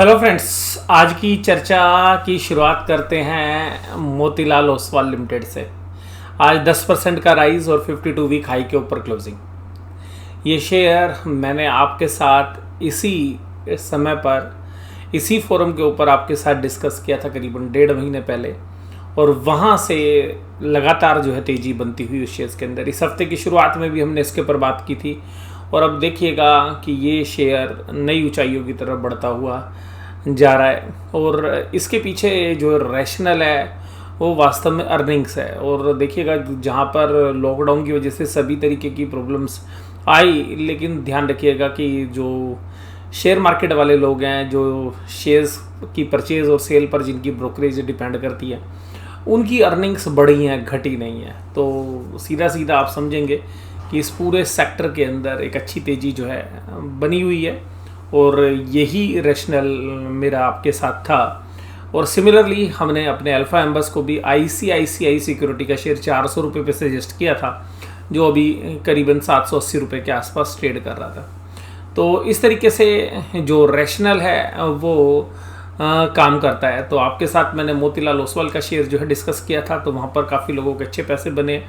Hello friends, आज की चर्चा की शुरुआत करते हैं मोतीलाल ओसवाल लिमिटेड से। आज 10% का राइज और 52 वीक हाई के ऊपर क्लोजिंग। ये शेयर मैंने आपके साथ इसी समय पर इसी फोरम के ऊपर आपके साथ डिस्कस किया था करीबन 1.5 महीने पहले, और वहाँ से लगातार जो है तेज़ी बनती हुई उस शेयर के अंदर। इस हफ्ते की शुरुआत में भी हमने इसके ऊपर बात की थी, और अब देखिएगा कि ये शेयर नई ऊंचाइयों की तरफ बढ़ता हुआ जा रहा है। और इसके पीछे जो रैशनल है वो वास्तव में अर्निंग्स है। और देखिएगा जहाँ पर लॉकडाउन की वजह से सभी तरीके की प्रॉब्लम्स आई, लेकिन ध्यान रखिएगा कि जो शेयर मार्केट वाले लोग हैं, जो शेयर्स की परचेज और सेल पर जिनकी ब्रोकरेज डिपेंड करती है, उनकी अर्निंग्स बढ़ी हैं, घटी नहीं है। तो सीधा सीधा आप समझेंगे कि इस पूरे सेक्टर के अंदर एक अच्छी तेज़ी जो है बनी हुई है, और यही रैशनल मेरा आपके साथ था। और सिमिलरली हमने अपने अल्फ़ा एम्बस को भी ICICI सिक्योरिटी का शेयर 400 रुपये पे सजेस्ट किया था, जो अभी करीबन 780 रुपये के आसपास ट्रेड कर रहा था। तो इस तरीके से जो रैशनल है वो काम करता है। तो आपके साथ मैंने मोतीलाल ओसवाल का शेयर जो है डिस्कस किया था, तो वहाँ पर काफ़ी लोगों के अच्छे पैसे बने,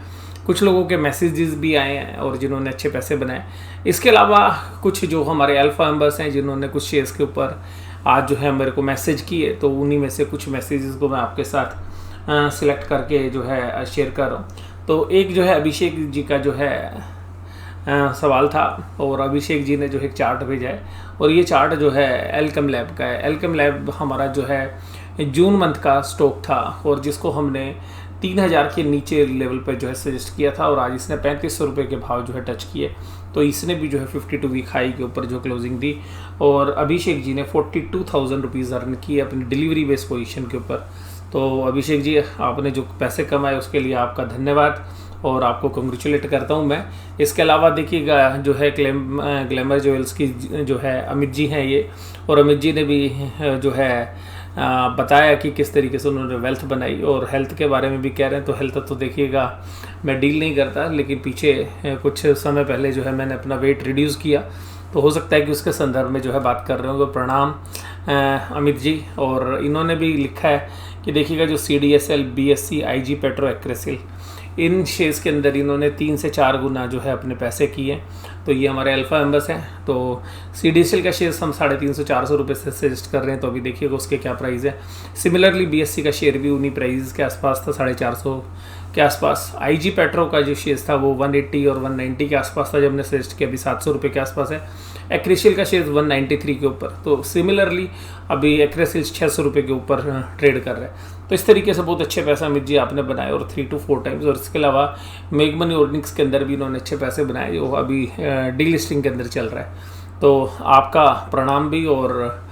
कुछ लोगों के मैसेजेस भी आए हैं और जिन्होंने अच्छे पैसे बनाए। इसके अलावा कुछ जो हमारे अल्फ़ा मेंबर्स हैं जिन्होंने कुछ शेयर्स के ऊपर आज जो है मेरे को मैसेज किए, तो उन्हीं में से कुछ मैसेजेस को मैं आपके साथ सिलेक्ट करके जो है शेयर कर रहा हूँ। तो एक जो है अभिषेक जी का जो है सवाल था, और अभिषेक जी ने जो एक चार्ट भेजा है, और ये चार्ट जो है एल्केम लैब का है। एल्केम लैब हमारा जो है जून मंथ का स्टॉक था, और जिसको हमने 3000 के नीचे लेवल पर जो है सजेस्ट किया था, और आज इसने 3500 रुपये के भाव जो है टच किए। तो इसने भी जो है 52 वीक हाई के ऊपर जो क्लोजिंग दी, और अभिषेक जी ने 42,000 रुपीज़ अर्न किए अपनी डिलीवरी बेस पोजीशन के ऊपर। तो अभिषेक जी, आपने जो पैसे कमाए उसके लिए आपका धन्यवाद, और आपको कंग्रेचुलेट करता हूं मैं। इसके अलावा देखिएगा जो है ग्लैमर ज्वेल्स की जो है अमित जी हैं ये, और अमित जी ने भी जो है बताया कि किस तरीके से उन्होंने वेल्थ बनाई, और हेल्थ के बारे में भी कह रहे हैं। तो हेल्थ तो देखिएगा मैं डील नहीं करता, लेकिन पीछे कुछ समय पहले जो है मैंने अपना वेट रिड्यूस किया, तो हो सकता है कि उसके संदर्भ में जो है बात कर रहे होंगे। प्रणाम अमित जी। और इन्होंने भी लिखा है कि देखिएगा जो CDSL, BSC, IG पेट्रो, एक्रेसिल, इन शेयर्स के अंदर इन्होंने 3 से 4 गुना जो है अपने पैसे किए। तो ये हमारे अल्फ़ा मेंबर्स हैं। तो CDSL का शेयर्स हम 350-400 रुपये से सजेस्ट कर रहे हैं, तो अभी देखिएगा उसके क्या प्राइस है। सिमिलरली BSC का शेयर भी उन्हीं प्राइस के आसपास था, 450 के आसपास। IG पेट्रो का जो शेयर था वो 180 और 190 के आसपास था जब हमने सजेस्ट किया, अभी 700 रुपये के आसपास है। एक्रेसिल का शेयर 193 के ऊपर। तो सिमिलरली अभी एक्रेसिल 600 रुपये के ऊपर ट्रेड कर रहा है। तो इस तरीके से बहुत अच्छे पैसे अमित जी आपने बनाए, और 3 to 4 टाइम्स। और इसके अलावा मेग मनी ऑर्निंग्स के अंदर भी इन्होंने अच्छे पैसे बनाए, जो अभी डीलिस्टिंग के अंदर चल रहा है। तो आपका प्रणाम भी, और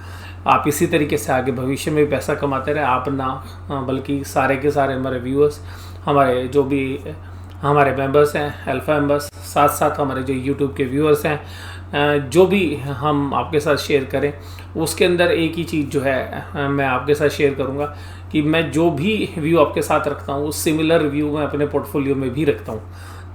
आप इसी तरीके से आगे भविष्य में भी पैसा कमाते रहे। आप ना बल्कि सारे के सारे हमारे व्यूअर्स, हमारे जो भी हमारे मेंबर्स हैं अल्फ़ा मेंबर्स, साथ साथ हमारे जो यूट्यूब के व्यूअर्स हैं, जो भी हम आपके साथ शेयर करें उसके अंदर एक ही चीज़ जो है मैं आपके साथ शेयर करूंगा कि मैं जो भी व्यू आपके साथ रखता हूँ वो सिमिलर व्यू मैं अपने पोर्टफोलियो में भी रखता हूँ।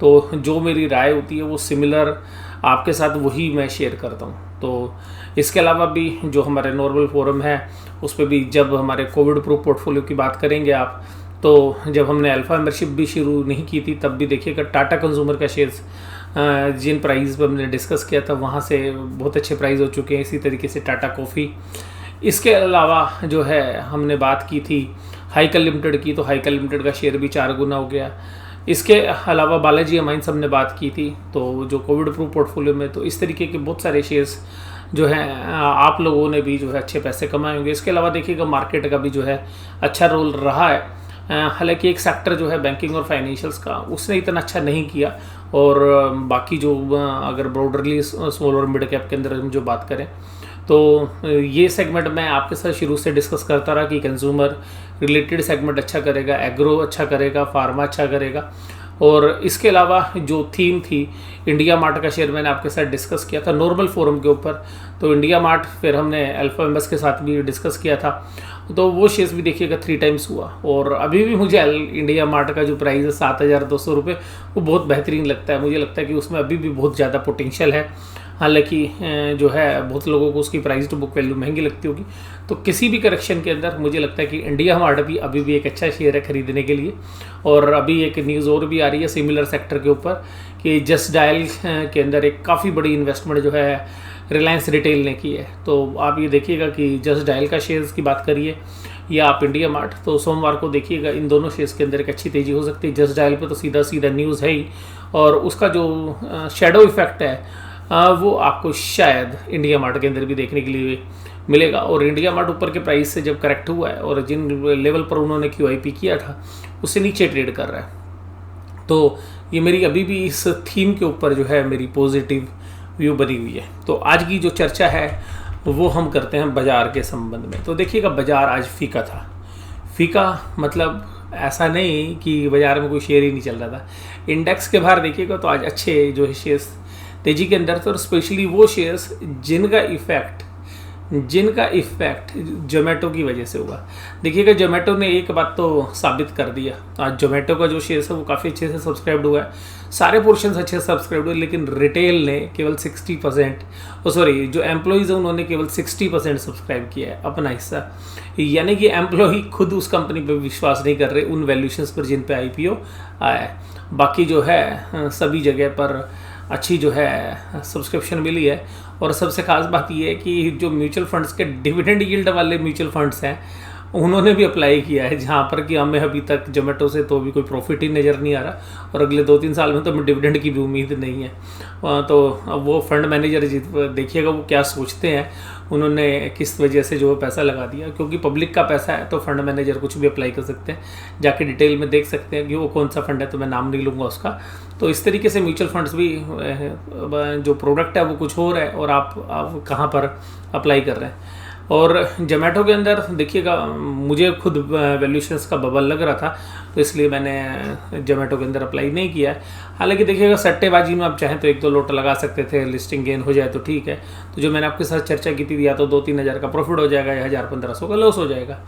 तो जो मेरी राय होती है वो सिमिलर आपके साथ वही मैं शेयर करता हूँ। तो इसके अलावा भी जो हमारे नॉर्मल फोरम है उस पर भी जब हमारे कोविड प्रूफ पोर्टफोलियो की बात करेंगे आप, तो जब हमने अल्फ़ा मेंबरशिप भी शुरू नहीं की थी तब भी देखिएगा टाटा कंज्यूमर का शेयर्स जिन प्राइस पर हमने डिस्कस किया था वहाँ से बहुत अच्छे प्राइस हो चुके हैं। इसी तरीके से टाटा कॉफ़ी। इसके अलावा जो है हमने बात की थी हाइकल लिमिटेड की, तो हाइकल लिमिटेड का शेयर भी 4 गुना हो गया। इसके अलावा बालाजी अमाइंस हमने बात की थी, तो जो कोविड प्रूफ पोर्टफोलियो में, तो इस तरीके के बहुत सारे शेयर्स जो हैं आप लोगों ने भी जो है अच्छे पैसे कमाए होंगे। इसके अलावा देखिएगा मार्केट का भी जो है अच्छा रोल रहा है। हालांकि एक सेक्टर जो है बैंकिंग और फाइनेंशियल्स का, उसने इतना अच्छा नहीं किया, और बाकी जो अगर ब्रॉडरली स्मॉल और मिड कैप के अंदर हम जो बात करें, तो ये सेगमेंट मैं आपके साथ शुरू से डिस्कस करता रहा कि कंज्यूमर रिलेटेड सेगमेंट अच्छा करेगा, एग्रो अच्छा करेगा, फार्मा अच्छा करेगा। और इसके अलावा जो थीम थी इंडिया मार्ट का शेयर मैंने आपके साथ डिस्कस किया था नॉर्मल फोरम के ऊपर, तो इंडिया मार्ट फिर हमने अल्फ़ा मेंबर्स के साथ भी डिस्कस किया था, तो वो शेयर्स भी देखिएगा 3 टाइम्स हुआ। और अभी भी मुझे इंडिया मार्ट का जो प्राइस है 7,200 रुपये, वो बहुत बेहतरीन लगता है। मुझे लगता है कि उसमें अभी भी बहुत ज़्यादा पोटेंशियल है। हालांकि जो है बहुत लोगों को उसकी प्राइस टू बुक वैल्यू महंगी लगती होगी। तो किसी भी करेक्शन के अंदर मुझे लगता है कि इंडिया मार्ट भी अभी भी एक अच्छा शेयर है खरीदने के लिए। और अभी एक न्यूज़ और भी आ रही है सिमिलर सेक्टर के ऊपर कि जस्ट डायल के अंदर एक काफ़ी बड़ी इन्वेस्टमेंट जो है रिलायंस रिटेल ने की है। तो आप ये देखिएगा कि जस्ट डायल का शेयर्स की बात करिए या आप इंडिया मार्ट, तो सोमवार को देखिएगा इन दोनों शेयर्स के अंदर एक अच्छी तेज़ी हो सकती है। जस्ट डायल पे तो सीधा सीधा न्यूज़ है ही, और उसका जो शेडो इफेक्ट है वो आपको शायद इंडिया मार्ट के अंदर भी देखने के लिए मिलेगा। और इंडिया मार्ट ऊपर के प्राइस से जब करेक्ट हुआ है और जिन लेवल पर उन्होंने QIP किया था उससे नीचे ट्रेड कर रहा है। तो ये मेरी अभी भी इस थीम के ऊपर जो है मेरी पॉजिटिव व्यू बनी हुई है। तो आज की जो चर्चा है वो हम करते हैं बाज़ार के संबंध में। तो देखिएगा बाज़ार आज फीका था। फीका मतलब ऐसा नहीं कि बाज़ार में कोई शेयर ही नहीं चल रहा था। इंडेक्स के बाहर देखिएगा तो आज अच्छे जो है शेयर्स तेज़ी के अंदर थे, और स्पेशली वो शेयर्स जिनका इफेक्ट जोमेटो की वजह से हुआ। देखिएगा जोमेटो ने एक बात तो साबित कर दिया, आज जोमेटो का जो शेयर है वो काफ़ी अच्छे से सब्सक्राइब्ड हुआ है, सारे पोर्शंस अच्छे से सब्सक्राइब्ड हुए, लेकिन रिटेल ने केवल 60%, सॉरी जो एम्प्लॉयज़ हैं उन्होंने केवल 60% सब्सक्राइब किया है अपना हिस्सा। यानी कि एम्प्लॉय खुद उस कंपनी पर विश्वास नहीं कर रहे उन वैल्यूशंस पर जिन पे IPO आया है। बाकी जो है सभी जगह पर अच्छी जो है सब्सक्रिप्शन मिली है। और सबसे खास बात यह है कि जो म्यूचुअल फंड्स के डिविडेंड यील्ड वाले म्यूचुअल फंड्स हैं उन्होंने भी अप्लाई किया है, जहाँ पर कि हमें अभी तक जोमेटो से तो अभी कोई प्रॉफिट ही नज़र नहीं आ रहा, और अगले 2-3 साल में तो हमें डिविडेंड की भी उम्मीद नहीं है। तो वो फंड मैनेजर देखिएगा वो क्या सोचते हैं, उन्होंने किस वजह से जो पैसा लगा दिया, क्योंकि पब्लिक का पैसा है तो फंड मैनेजर कुछ भी अप्लाई कर सकते हैं। जाके डिटेल में देख सकते हैं कि वो कौन सा फंड है, तो मैं नाम नहीं लूँगा उसका। तो इस तरीके से म्यूचुअल फंड्स भी जो प्रोडक्ट है वो कुछ हो रहा है और आप कहाँ पर अप्लाई कर रहे हैं। और जोमेटो के अंदर देखिएगा मुझे खुद वैल्यूशंस का बबल लग रहा था, तो इसलिए मैंने जोमेटो के अंदर अप्लाई नहीं किया है। हालांकि देखिएगा सट्टेबाजी में आप चाहें तो 1-2 लोट लगा सकते थे, लिस्टिंग गेन हो जाए तो ठीक है। तो जो मैंने आपके साथ चर्चा की थी, या तो 2-3 हज़ार का प्रॉफिट हो जाएगा या 1000-1500 का लॉस हो जाएगा।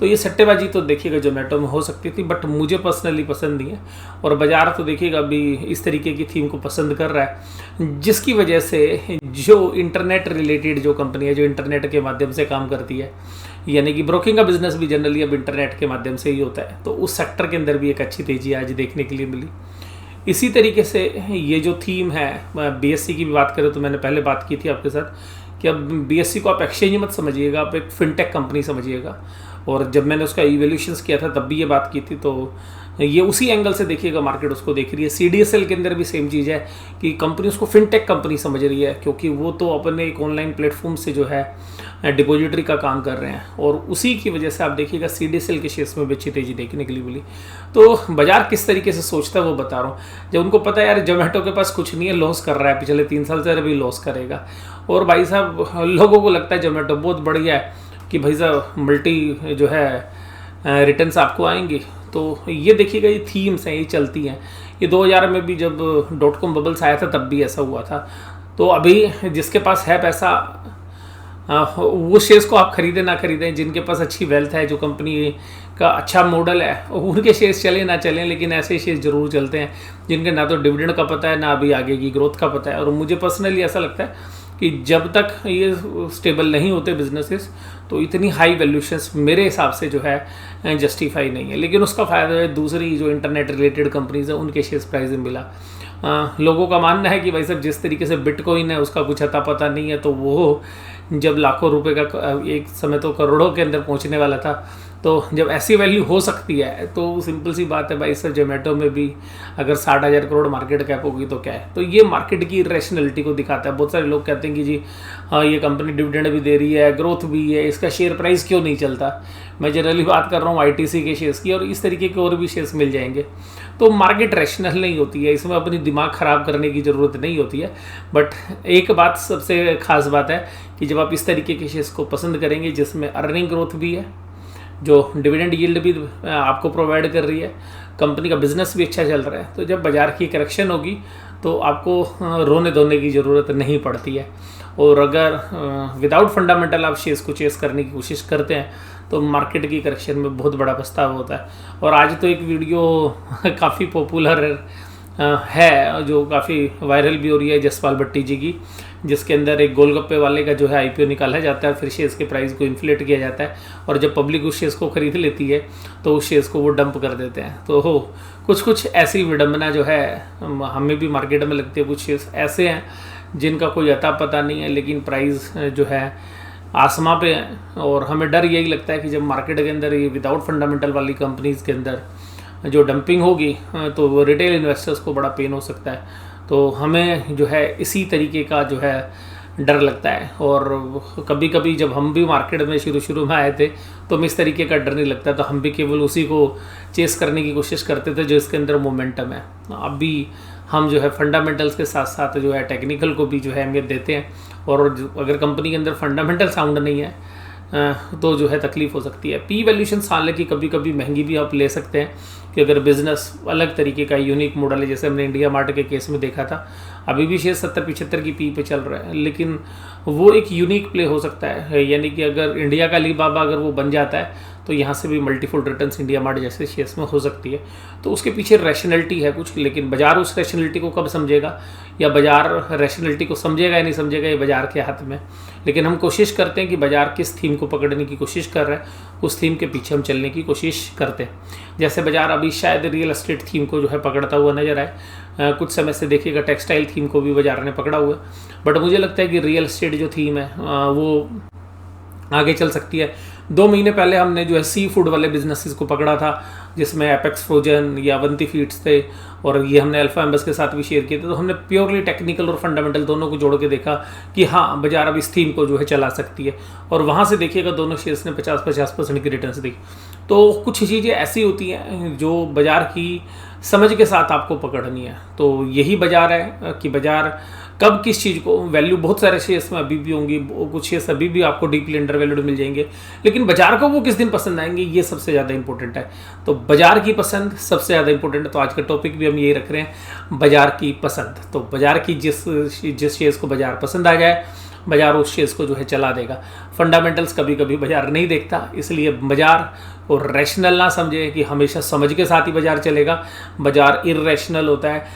तो ये सट्टेबाजी तो देखिएगा जोमेटो में हो सकती थी, बट मुझे पर्सनली पसंद नहीं है। और बाज़ार तो देखिएगा अभी इस तरीके की थीम को पसंद कर रहा है, जिसकी वजह से जो इंटरनेट रिलेटेड जो कंपनी है, जो इंटरनेट के माध्यम से काम करती है, यानी कि ब्रोकिंग का बिजनेस भी जनरली अब इंटरनेट के माध्यम से ही होता है, तो उस सेक्टर के अंदर भी एक अच्छी तेज़ी आज देखने के लिए मिली। इसी तरीके से ये जो थीम है BSE की भी बात करें तो मैंने पहले बात की थी आपके साथ कि अब BSE को आप एक्सचेंज मत समझिएगा, आप एक फिनटेक कंपनी समझिएगा। और जब मैंने उसका इवैल्यूएशंस किया था तब भी ये बात की थी, तो ये उसी एंगल से देखिएगा मार्केट उसको देख रही है। CDSL के अंदर भी सेम चीज़ है कि कंपनी उसको फिनटेक कंपनी समझ रही है, क्योंकि वो तो अपने एक ऑनलाइन प्लेटफॉर्म से जो है डिपॉजिटरी का काम कर रहे हैं, और उसी की वजह से आप देखिएगा CDSL के शेयर्स में भी अच्छी तेज़ी देखने के लिए मिली। तो बाजार किस तरीके से सोचता है वो बता रहा हूँ। जब उनको पता है यार जोमेटो के पास कुछ नहीं है, लॉस कर रहा है, पिछले 3 साल से अभी लॉस करेगा, और भाई साहब लोगों को लगता है जोमेटो बहुत बढ़िया है कि भाई साहब मल्टी जो है रिटर्न्स आपको आएंगे। तो ये देखिएगा ये थीम्स हैं, ये चलती हैं। ये 2000 में भी जब .com बबल्स आया था तब भी ऐसा हुआ था। तो अभी जिसके पास है पैसा वो शेयर्स को आप खरीदें ना खरीदें, जिनके पास अच्छी वेल्थ है, जो कंपनी का अच्छा मॉडल है, उनके शेयर्स चलें ना चलें, लेकिन ऐसे शेयर्स जरूर चलते हैं जिनके ना तो डिविडेंड का पता है ना अभी आगे की ग्रोथ का पता है। और मुझे पर्सनली ऐसा लगता है कि जब तक ये स्टेबल नहीं होते बिजनेसेस तो इतनी हाई वैल्यूशंस मेरे हिसाब से जो है जस्टिफाई नहीं है। लेकिन उसका फ़ायदा है दूसरी जो इंटरनेट रिलेटेड कंपनीज है उनके शेयर्स प्राइस में मिला। लोगों का मानना है कि भाई साहब जिस तरीके से बिटकॉइन है उसका कुछ अता पता नहीं है, तो वो जब लाखों रुपए का एक समय तो करोड़ों के अंदर पहुंचने वाला था, तो जब ऐसी वैल्यू हो सकती है तो सिंपल सी बात है भाई सर जोमेटो में भी अगर 60,000 करोड़ मार्केट कैप होगी तो क्या है। तो ये मार्केट की रैशनैलिटी को दिखाता है। बहुत सारे लोग कहते हैं कि जी हाँ ये कंपनी डिविडेंड भी दे रही है, ग्रोथ भी है, इसका शेयर प्राइस क्यों नहीं चलता। मैं जनरली बात कर रहा हूँ ITC के शेयर्स की, और इस तरीके के और भी शेयर्स मिल जाएंगे। तो मार्केट रैशनल नहीं होती है, इसमें अपनी दिमाग ख़राब करने की ज़रूरत नहीं होती है। बट एक बात सबसे खास बात है कि जब आप इस तरीके के शेयर्स को पसंद करेंगे जिसमें अर्निंग ग्रोथ भी है, जो डिविडेंड यील्ड भी आपको प्रोवाइड कर रही है, कंपनी का बिजनेस भी अच्छा चल रहा है, तो जब बाज़ार की करेक्शन होगी तो आपको रोने धोने की ज़रूरत नहीं पड़ती है। और अगर विदाउट फंडामेंटल आप शेयर्स को चेस करने की कोशिश करते हैं तो मार्केट की करेक्शन में बहुत बड़ा पछतावा होता है। और आज तो एक वीडियो काफ़ी पॉपुलर है, जो काफ़ी वायरल भी हो रही है, जसपाल भट्टी जी की, जिसके अंदर एक गोलगप्पे वाले का जो है आईपीओ निकाला जाता है, फिर शेयर्स के प्राइस को इन्फ्लेट किया जाता है और जब पब्लिक उस शेयर्स को खरीद लेती है तो उस शेयर्स को वो डंप कर देते हैं। तो हो कुछ ऐसी विडंबना जो है हमें भी मार्केट में लगती है। कुछ शेयर्स ऐसे हैं जिनका कोई अता पता नहीं है, लेकिन प्राइस जो है आसमां पे है। और हमें डर यही लगता है कि जब मार्केट के अंदर ये विदाउट फंडामेंटल वाली कंपनीज़ के अंदर जो डंपिंग होगी तो वो रिटेल इन्वेस्टर्स को बड़ा पेन हो सकता है। तो हमें जो है इसी तरीके का जो है डर लगता है। और कभी कभी जब हम भी मार्केट में शुरू में आए थे तो हमें इस तरीके का डर नहीं लगता, तो हम भी केवल उसी को चेस करने की कोशिश करते थे जो इसके अंदर मोमेंटम है। अभी हम जो है फंडामेंटल्स के साथ साथ जो है टेक्निकल को भी जो है अहमियत देते हैं। और अगर कंपनी के अंदर फंडामेंटल साउंड नहीं है तो जो है तकलीफ हो सकती है। पी वैल्यूशन हालांकि कभी कभी महंगी भी आप ले सकते हैं कि अगर बिजनेस अलग तरीके का यूनिक मॉडल है, जैसे हमने इंडिया मार्ट के केस में देखा था। अभी भी शेयर 70-75 की पी पे चल रहा है, लेकिन वो एक यूनिक प्ले हो सकता है। यानी कि अगर इंडिया का अलीबाबा अगर वो बन जाता है तो यहाँ से भी मल्टीफुल रिटर्न्स इंडिया मार्ट जैसे शेयर्स में हो सकती है। तो उसके पीछे रैशनलिटी है कुछ, लेकिन बाजार उस रैशनलिटी को कब समझेगा, या बाजार रैशनलिटी को समझेगा या नहीं समझेगा, ये बाजार के हाथ में। लेकिन हम कोशिश करते हैं कि बाजार किस थीम को पकड़ने की कोशिश कर रहा है उस थीम के पीछे हम चलने की कोशिश करते हैं। जैसे बाजार अभी शायद रियल एस्टेट थीम को जो है पकड़ता हुआ नजर आए। कुछ समय से देखिएगा टेक्सटाइल थीम को भी बाजार ने पकड़ा हुआ है, बट मुझे लगता है कि रियल एस्टेट जो थीम है वो आगे चल सकती है। 2 महीने पहले हमने जो है सी फूड वाले बिजनेसेस को पकड़ा था, जिसमें एपेक्स फ्रोजन या अवंती फीड्स थे, और ये हमने अल्फा एम्बस के साथ भी शेयर किए थे। तो हमने प्योरली टेक्निकल और फंडामेंटल दोनों को जोड़ के देखा कि हाँ बाजार अब इस थीम को जो है चला सकती है, और वहाँ से देखिएगा दोनों शेयर्स ने 50-50% की रिटर्न्स दी। तो कुछ चीज़ें ऐसी होती हैं जो बाजार की समझ के साथ आपको पकड़नी है। तो यही बाजार है कि बाजार कब किस चीज़ को वैल्यू, बहुत सारे शेयर्स में अभी भी होंगी, कुछ शेयर्स अभी भी आपको डीपली अंडर वैल्यूड मिल जाएंगे, लेकिन बाजार को वो किस दिन पसंद आएंगे ये सबसे ज़्यादा इंपॉर्टेंट है। तो बाजार की पसंद सबसे ज़्यादा इंपॉर्टेंट है। तो आज का टॉपिक भी हम यही रख रहे हैं, बाजार की पसंद। तो बाजार की जिस शेयर्स को बाजार पसंद आ जाए, बाजार उस शेयर्स को जो है चला देगा। फंडामेंटल्स कभी कभी बाजार नहीं देखता, इसलिए बाजार और रैशनल ना समझे कि हमेशा समझ के साथ ही बाजार चलेगा। बाजार इररेशनल होता है,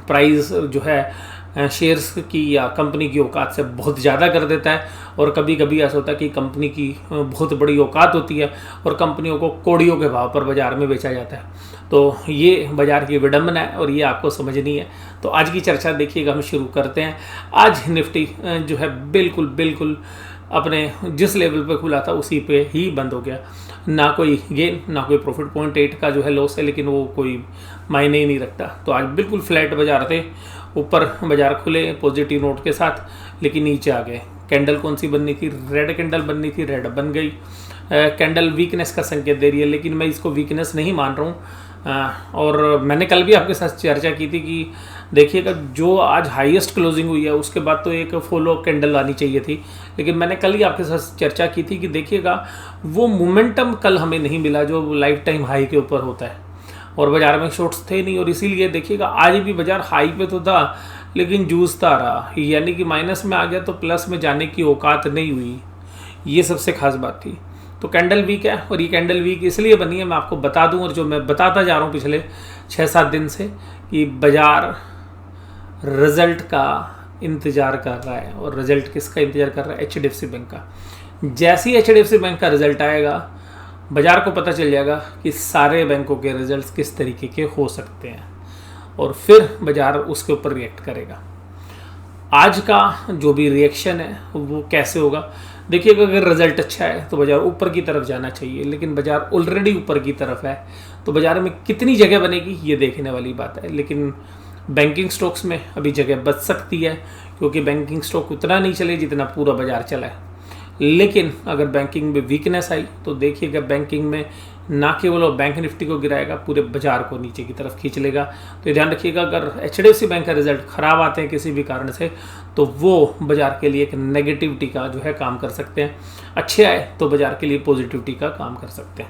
प्राइस जो है शेयर्स की या कंपनी की औकात से बहुत ज़्यादा कर देता है, और कभी कभी ऐसा होता है कि कंपनी की बहुत बड़ी औकात होती है और कंपनियों को कौड़ियों के भाव पर बाजार में बेचा जाता है। तो ये बाजार की विडंबना है और ये आपको समझनी है। तो आज की चर्चा देखिएगा, हम शुरू करते हैं। आज निफ्टी जो है बिल्कुल अपने जिस लेवल पे खुला था उसी पे ही बंद हो गया। ना कोई गेन ना कोई प्रॉफिट। 0.8 का जो है लॉस है, लेकिन वो कोई मायने ही नहीं रखता। तो आज बिल्कुल फ्लैट बाजार थे, ऊपर बाजार खुले पॉजिटिव नोट के साथ, लेकिन नीचे आ गए। कैंडल कौन सी बननी थी, रेड कैंडल बननी थी, रेड बन गई। कैंडल वीकनेस का संकेत दे रही है, लेकिन मैं इसको वीकनेस नहीं मान रहा हूँ। और मैंने कल भी आपके साथ चर्चा की थी कि देखिएगा जो आज हाईएस्ट क्लोजिंग हुई है उसके बाद तो एक फॉलो कैंडल आनी चाहिए थी, लेकिन मैंने कल ही आपके साथ चर्चा की थी कि देखिएगा वो मोमेंटम कल हमें नहीं मिला जो लाइफ टाइम हाई के ऊपर होता है, और बाजार में शॉर्ट्स थे नहीं। और इसीलिए देखिएगा आज भी बाजार हाई पे तो था लेकिन जूझता रहा, यानी कि माइनस में आ गया तो प्लस में जाने की औकात नहीं हुई। ये सबसे खास बात थी। तो कैंडल वीक है, और ये कैंडल वीक इसलिए बनी है, मैं आपको बता दूं, और जो मैं बताता जा रहा हूँ पिछले 6-7 दिन से, कि बाजार रिजल्ट का इंतज़ार कर रहा है। और रिजल्ट किसका इंतज़ार कर रहा है? HDFC बैंक का। जैसे ही HDFC बैंक का रिजल्ट आएगा बाजार को पता चल जाएगा कि सारे बैंकों के रिजल्ट्स किस तरीके के हो सकते हैं, और फिर बाजार उसके ऊपर रिएक्ट करेगा। आज का जो भी रिएक्शन है वो कैसे होगा, देखिएगा अगर रिजल्ट अच्छा है तो बाजार ऊपर की तरफ जाना चाहिए, लेकिन बाजार ऑलरेडी ऊपर की तरफ है, तो बाजार में कितनी जगह बनेगी ये देखने वाली बात है। लेकिन बैंकिंग स्टॉक्स में अभी जगह बच सकती है, क्योंकि बैंकिंग स्टॉक उतना नहीं चले जितना पूरा बाजार चला है। लेकिन अगर बैंकिंग में वीकनेस आई तो देखिएगा बैंकिंग में ना केवल वो बैंक निफ्टी को गिराएगा, पूरे बाजार को नीचे की तरफ खींच लेगा। तो ध्यान रखिएगा, अगर HDFC बैंक का रिजल्ट खराब आते हैं किसी भी कारण से तो वो बाजार के लिए एक नेगेटिविटी का जो है काम कर सकते हैं, अच्छे आए तो बाजार के लिए पॉजिटिविटी का काम कर सकते हैं।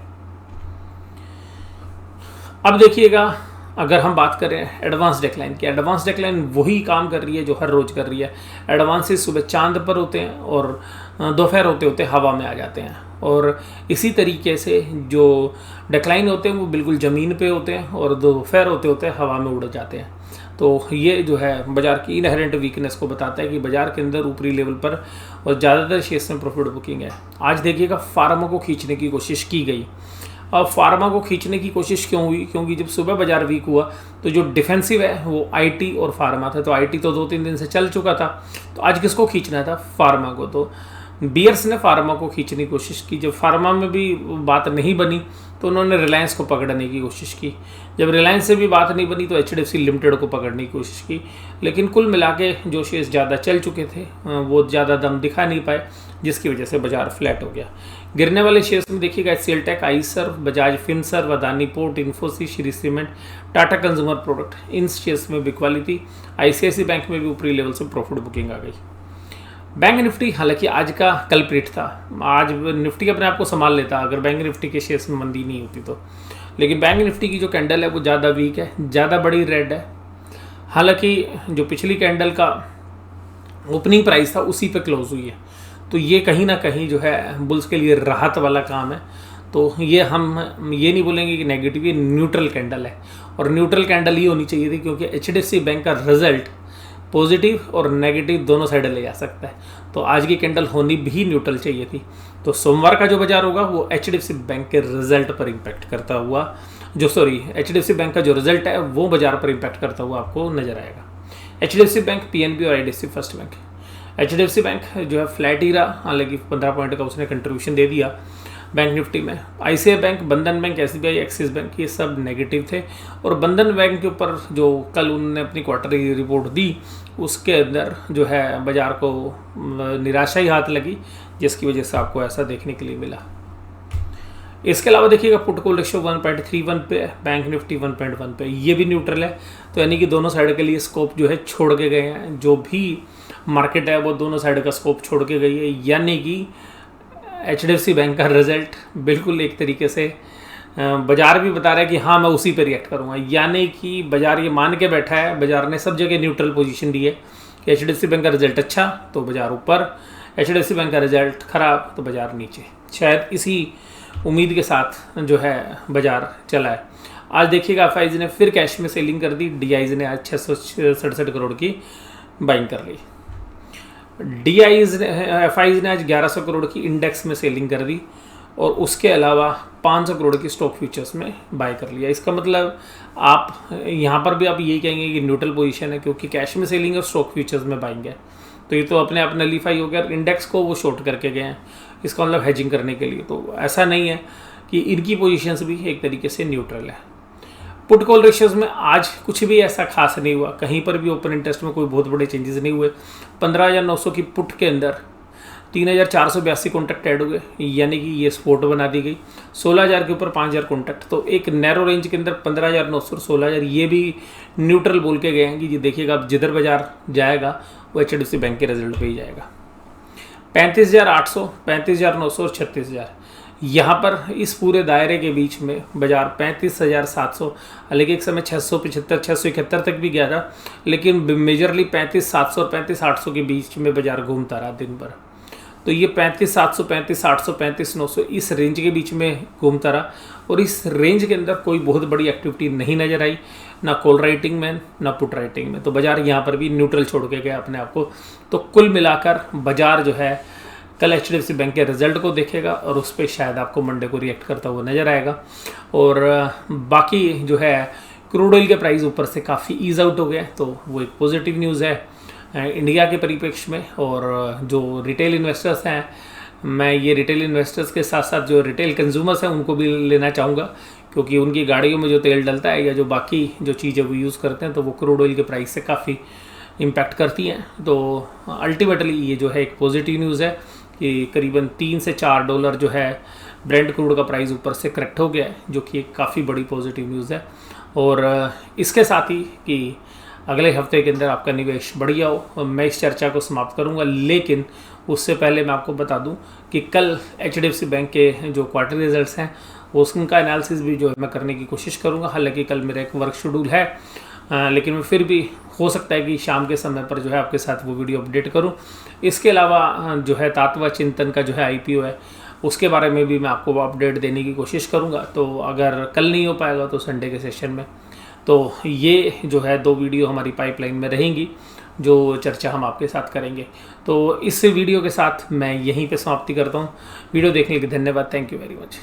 अब देखिएगा अगर हम बात करें एडवांस डेक्लाइन की, एडवांस डेक्लाइन वही काम कर रही है जो हर रोज कर रही है। एडवांसेस सुबह चांद पर होते हैं और दोपहर होते होते हवा में आ जाते हैं, और इसी तरीके से जो डेक्लाइन होते हैं वो बिल्कुल ज़मीन पे होते हैं और दोपहर होते होते हवा में उड़ जाते हैं। तो ये जो है बाजार की इनहेरेंट वीकनेस को बताता है कि बाजार के अंदर ऊपरी लेवल पर और ज़्यादातर शेयर्स में प्रॉफिट बुकिंग है। आज देखिएगा फार्मा को खींचने की कोशिश की गई। अब फार्मा को खींचने की कोशिश क्यों हुई? क्योंकि जब सुबह बाजार वीक हुआ तो जो डिफेंसिव है वो आईटी और फार्मा था। तो आईटी तो 2-3 दिन से चल चुका था, तो आज किसको खींचना था? फार्मा को। तो बियर्स ने फार्मा को खींचने की कोशिश की। जब फार्मा में भी बात नहीं बनी तो उन्होंने रिलायंस को पकड़ने की कोशिश की। जब रिलायंस से भी बात नहीं बनी तो एचडीएफसी लिमिटेड को पकड़ने की कोशिश की। लेकिन कुल मिला के जो शेयर्स ज़्यादा चल चुके थे वो ज़्यादा दम दिखा नहीं पाए, जिसकी वजह से बाजार फ्लैट हो गया। गिरने वाले शेयर्स में देखिएगा सेलटेक, Eicher, Bajaj Finserv, Adani port, Infosys, Shree cement, Tata consumer product, इन शेयर्स में बिकवाली थी। आईसीआईसी बैंक में भी ऊपरी लेवल से प्रॉफिट बुकिंग आ गई। बैंक निफ्टी हालांकि आज का कल्प्रिट था। आज निफ्टी अपने आप को संभाल लेता अगर बैंक निफ्टी के शेयर्स में मंदी नहीं होती तो, लेकिन बैंक निफ्टी की जो कैंडल है वो ज़्यादा वीक है, ज़्यादा बड़ी रेड है। हालांकि जो पिछली कैंडल का ओपनिंग प्राइस था उसी पे क्लोज हुई है, तो ये कहीं ना कहीं जो है बुल्स के लिए राहत वाला काम है। तो ये हम ये नहीं बोलेंगे कि नेगेटिव, ये न्यूट्रल कैंडल है। और न्यूट्रल कैंडल ही होनी चाहिए थी, क्योंकि एचडीएफसी बैंक का रिजल्ट पॉजिटिव और नेगेटिव दोनों साइड ले जा सकता है। तो आज की कैंडल होनी भी न्यूट्रल चाहिए थी। तो सोमवार का जो बाजार होगा वो एचडीएफसी बैंक के रिजल्ट पर इम्पैक्ट करता हुआ, एचडीएफसी बैंक का जो रिजल्ट है वो बाजार पर इम्पैक्ट करता हुआ आपको नजर आएगा। एचडीएफसी बैंक, पीएनबी और IDFC first bank. HDFC bank जो है फ्लैट ही रहा, हालांकि 15 पॉइंट का उसने कंट्रीब्यूशन दे दिया बैंक निफ्टी में। आईसीआई बैंक, बंधन बैंक, एसबीआई, एक्सिस बैंक ये सब नेगेटिव थे। और बंधन बैंक के ऊपर जो कल उन्होंने अपनी क्वार्टरली रिपोर्ट दी उसके अंदर जो है बाजार को निराशा ही हाथ लगी, जिसकी वजह से आपको ऐसा देखने के लिए मिला। इसके अलावा देखिएगा पुट कॉल रेशियो 1.31 पे, बैंक निफ्टी 1.1 पे, ये भी न्यूट्रल है। तो यानी कि दोनों साइड के लिए स्कोप जो है छोड़ के गए हैं। जो भी मार्केट है वो दोनों साइड का स्कोप छोड़ के गई है। यानी कि एचडीएफसी बैंक का रिजल्ट बिल्कुल एक तरीके से बाजार भी बता रहा है कि हाँ मैं उसी पर रिएक्ट करूँगा। यानी कि बाजार ये मान के बैठा है, बाजार ने सब जगह न्यूट्रल पोजीशन दी है कि एचडीएफसी बैंक का रिजल्ट अच्छा तो बाजार ऊपर, एचडीएफसी बैंक का रिजल्ट खराब तो बाजार नीचे। शायद इसी उम्मीद के साथ जो है बाजार चला है। आज देखिएगा एफआईज ने फिर कैश में सेलिंग कर दी। डीआईज ने आज 667 करोड़ की बाइंग कर ली। एफआईज ने आज 1100 करोड़ की इंडेक्स में सेलिंग कर दी और उसके अलावा 500 करोड़ की स्टॉक फ्यूचर्स में बाय कर लिया। इसका मतलब आप यहाँ पर भी आप यही कहेंगे कि न्यूट्रल पोजीशन है, क्योंकि कैश में सेलिंग और स्टॉक फ्यूचर्स में बाइंग है। तो ये तो अपने आप नलीफाई हो गया। इंडेक्स को वो शॉर्ट करके गए हैं, इसका मतलब हेजिंग करने के लिए। तो ऐसा नहीं है कि इनकी पोजीशंस भी एक तरीके से न्यूट्रल है। पुट कॉल रेशियोज में आज कुछ भी ऐसा खास नहीं हुआ, कहीं पर भी ओपन इंटरेस्ट में कोई बहुत बड़े चेंजेस नहीं हुए। 15,900 की पुट के अंदर 3,482 कॉन्टैक्ट ऐड हुए, यानी कि ये सपोर्ट बना दी गई। 16,000 के ऊपर 5,000 कॉन्टैक्ट, तो एक नैरो रेंज के अंदर 15,900 और 16,000 ये भी न्यूट्रल बोल के गए हैं कि ये देखिएगा अब जिधर बाजार जाएगा वो एचडीएफसी बैंक के रिजल्ट पे ही जाएगा। 35,800, 35,900 और 36,000, यहाँ पर इस पूरे दायरे के बीच में बाजार 35,700, हालांकि एक समय 675, 671 तक भी गया था, लेकिन मेजरली 35,700 और 35,800 के बीच में बाजार घूमता रहा दिन भर। तो ये 35,700, 35,800, 35,900 इस रेंज के बीच में घूमता रहा और इस रेंज के अंदर कोई बहुत बड़ी एक्टिविटी नहीं नजर आई, ना कॉल राइटिंग में ना पुट राइटिंग में। तो बाजार यहाँ पर भी न्यूट्रल छोड़ के गया अपने आप को। तो कुल मिलाकर बाजार जो है कल एचडीएफसी बैंक के रिजल्ट को देखेगा और उस पर शायद आपको मंडे को रिएक्ट करता हुआ नजर आएगा। और बाकी जो है क्रूड ऑयल के प्राइस ऊपर से काफ़ी ईज आउट हो गए, तो वो एक पॉजिटिव न्यूज़ है इंडिया के परिप्रेक्ष्य में। और जो रिटेल इन्वेस्टर्स हैं, मैं ये रिटेल इन्वेस्टर्स के साथ साथ जो रिटेल कंज्यूमर्स हैं उनको भी लेना चाहूँगा, क्योंकि उनकी गाड़ियों में जो तेल डलता है या जो बाकी जो चीज़ें वो यूज़ करते हैं तो वो क्रूड ऑयल के प्राइस से काफ़ी इम्पैक्ट करती हैं। तो अल्टीमेटली ये जो है एक पॉजिटिव न्यूज़ है कि करीबन $3 से $4 जो है ब्रेंट क्रूड का प्राइस ऊपर से करेक्ट हो गया है, जो कि एक काफ़ी बड़ी पॉजिटिव न्यूज़ है। और इसके साथ ही कि अगले हफ्ते के अंदर आपका निवेश बढ़िया हो, मैं इस चर्चा को समाप्त करूंगा। लेकिन उससे पहले मैं आपको बता दूं कि कल एचडीएफसी बैंक के जो क्वार्टर रिजल्ट्स हैं उसका एनालिसिस भी जो है मैं करने की कोशिश करूंगा। हालांकि कल मेरा एक वर्क शेड्यूल है, लेकिन मैं फिर भी हो सकता है कि शाम के समय पर जो है आपके साथ वो वीडियो अपडेट करूं। इसके अलावा जो है तात्वा चिंतन का जो है आईपीओ है उसके बारे में भी मैं आपको अपडेट देने की कोशिश करूंगा। तो अगर कल नहीं हो पाएगा तो संडे के सेशन में तो ये जो है 2 वीडियो हमारी पाइपलाइन में रहेंगी जो चर्चा हम आपके साथ करेंगे। तो इस वीडियो के साथ मैं यहीं पे समाप्ति करता हूँ। वीडियो देखने के लिए धन्यवाद। Thank you very much.